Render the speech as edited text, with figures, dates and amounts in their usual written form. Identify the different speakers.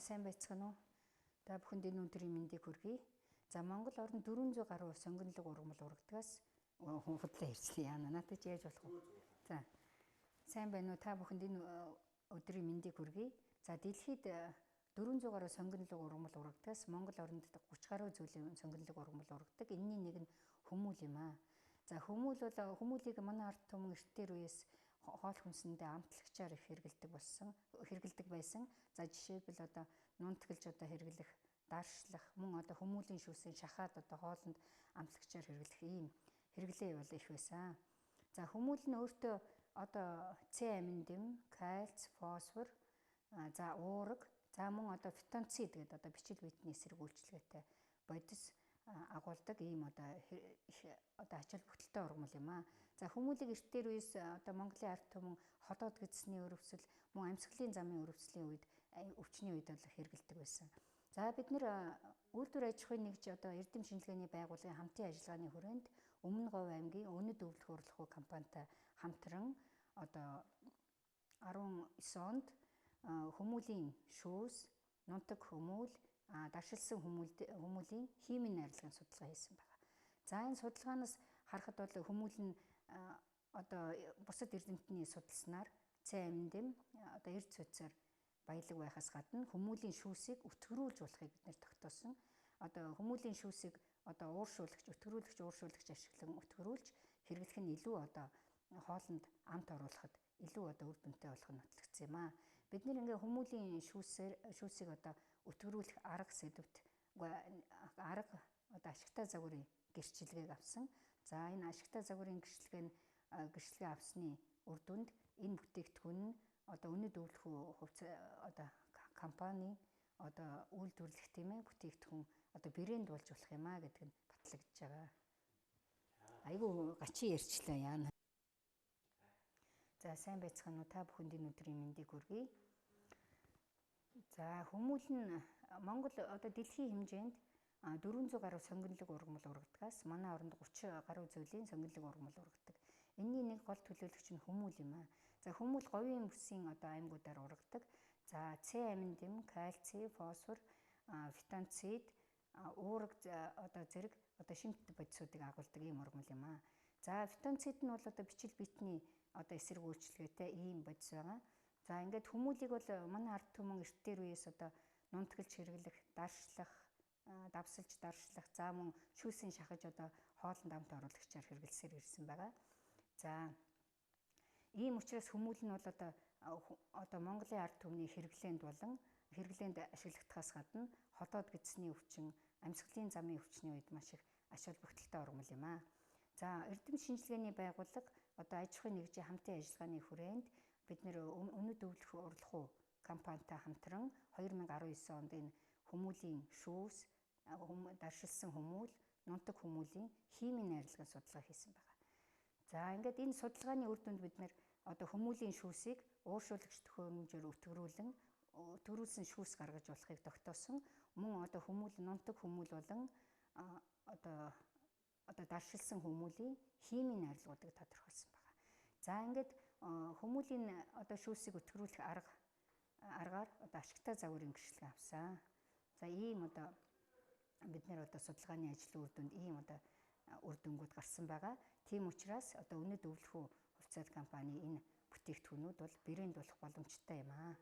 Speaker 1: сайн байцгаана уу? Та бүхэнд энэ өдрийн мэндийг хүргэе. За Монгол орнд 400 гаруй сонгонлог ургамал урагдгаас хүн худлаа ирсэн яана. Надад яаж болох вэ? За. Сайн байна уу? Та бүхэнд энэ өдрийн мэндийг хүргэе. За дэлхийд 400 гаруй сонгонлог ургамал урагдгаас Монгол орнд 30 гаруй зүйлийн сонгонлог ургамал ургадаг. Энэний нэг нь хүмүүл юм аа. За хүмүүл бол хүмүүлийг манай ард түмэн эртээр үеэс хоол хүнсэндээ амтлагчаар их хэрэгэлдэг байсан. За жишээлбэл одоо нунтгалж одоо хэрэглэх, даршлах, мөн одоо хүмүүлийн шүүсийн шахаад одоо хоолнд амтлагчаар хэрэглэх ийм хэрэглээ бол их байсан. За хүмүүл нь өөртөө одоо С амин дэм, кальц, фосфор, за уураг, за мөн одоо фитонцид гэдэг одоо бичил биетний эсрэг үйлчилгээтэй бодис агуулдаг ийм одоо ач холбогдолтой ургамал юм аа. За хүмүүлийг эртээр үеэс одоо Монголын ард түмэн ходоод гэдэсний өрөвсөл, мөн амьсгалын замын өрөвслийн үед өвчний үед бол хэрэгэлдэг байсан. За бид нэр үйлдвэр аж ахуйн нэгж одоо эрдэм шинжилгээний байгууллагын хамтын ажиллагааны хүрээнд Өмнө Говь аймгийн Өнөд өвлөх урлагуу компанитай хамтран одоо 19 онд хүмүүлийн шүүс, нунтаг хүмүүл, даршилсан хүмүүлийн химийн найрлагын судалгаа хийсэн байна. За энэ судалгаанаас харахад бол хүмүүл нь одоо бусад эрдэмтний судалснаар С амин дэм одоо эрд суйцаар баялаг байхаас гадна хүмүүлийн шүүсийг өтгөрүүлж болохыг бид нэр тогтоосон. Одоо хүмүүлийн шүүсийг одоо ууршуулагч ашиглан өтгөрүүлж хэрэглэх нь илүү одоо хоолнд амт оруулахад илүү одоо үр дүнтэй болох нь нотлогдсон юм аа. Бид нэр ингээ хүмүүлийн шүүсийг одоо өтгөрүүлэх арга сэдвт арга одоо ашигтай загварын гэрчлэгийг авсан. За энэ ашигтай загварын гэрчлэгээ авсны үр дүнд энэ бүтээгдэхүүн нь одоо Өнөд өвлөхүү одоо компани одоо үйлдвэрлэх тийм ээ бүтээгдэхүүн одоо брэнд болж болох юм аа гэдэг нь батлагдж байгаа. Айгу гачи ярьчлаа яана. За сайн байцгаана уу? Та бүхэнд энэ өдрийн мэндийг хүргэе. За хүмүүл нь Монгол одоо дэлхийн хэмжээнд 400 гаруй сонгонлог ургамал ургадгаас манай оронд 30 гаруй зүйлийн сонгонлог ургамал ургадаг. Энэний нэг гол төлөөлөгч нь хүмүүл юм аа. За хүмүүл говийн бүсийн одоо аймагуудаар ургадаг. За С амин дэм, кальци, фосфор, фитонцид, уураг одоо зэрэг одоо шимт бодисуудыг агуулдаг ийм ургамал юм аа. За фитонцид нь бол одоо бичил биетний одоо эсрэг үйлчилгээтэй ийм бодис байгаа. За ингээд хүмүүлийг бол манай ард түмэн эртээр үеэс одоо нунтгалж хэрэглэх, даршлах, давсалж даршлах, за мөн шүүсийн шахаж одоо хоолнд амт оруулагчаар хэрэглэсээр ирсэн байгаа. За ийм учраас хүмүүл нь бол одоо Монголын ард түмний хэрэглээнд ашиглагдахаас гадна ходоод гэдэсний өвчин, амьсгалын замын өвчний үед маш их ач холбогдолтой ургамал юм аа. За эрдэм шинжилгээний байгууллага одоо аж ахуйн нэгжийн хамтын ажиллагааны хүрээнд бид нэр Өнөд өвлөх урлагуу компанитай хамтран 2019 онд энэ хүмүүлийн шүүс, даршилсан хүмүүл, нунтаг хүмүүлийн химийн найрлагын судалгаа хийсэн байна. За ингээд энэ судалгааны үр дүнд бид нэр одоо хүмүүлийн шүүсийг ууршуулагч төхөөрөмжөөр өтгөрүүлсэн шүүс гаргаж болохыг тогтоосон. Мөн одоо нунтаг хүмүүл болон одоо даршилсан хүмүүлийн химийн найрлагуудыг тодорхойлсон байна. За ингээд хүмүүлийн одоо шүүсийг өтгөрүүлэх аргаар одоо ашигтай загварын гэрчлэгээ авсан. За ийм одоо бид нэр одоо судалгааны ажлын үр дүнд ийм одоо үр дүнгууд гарсан байгаа. Тийм учраас одоо Өнөд өвлөхүү хувьцаат компани энэ бүтээгдэхүүнүүд бол брэнд болох боломжтой юм аа.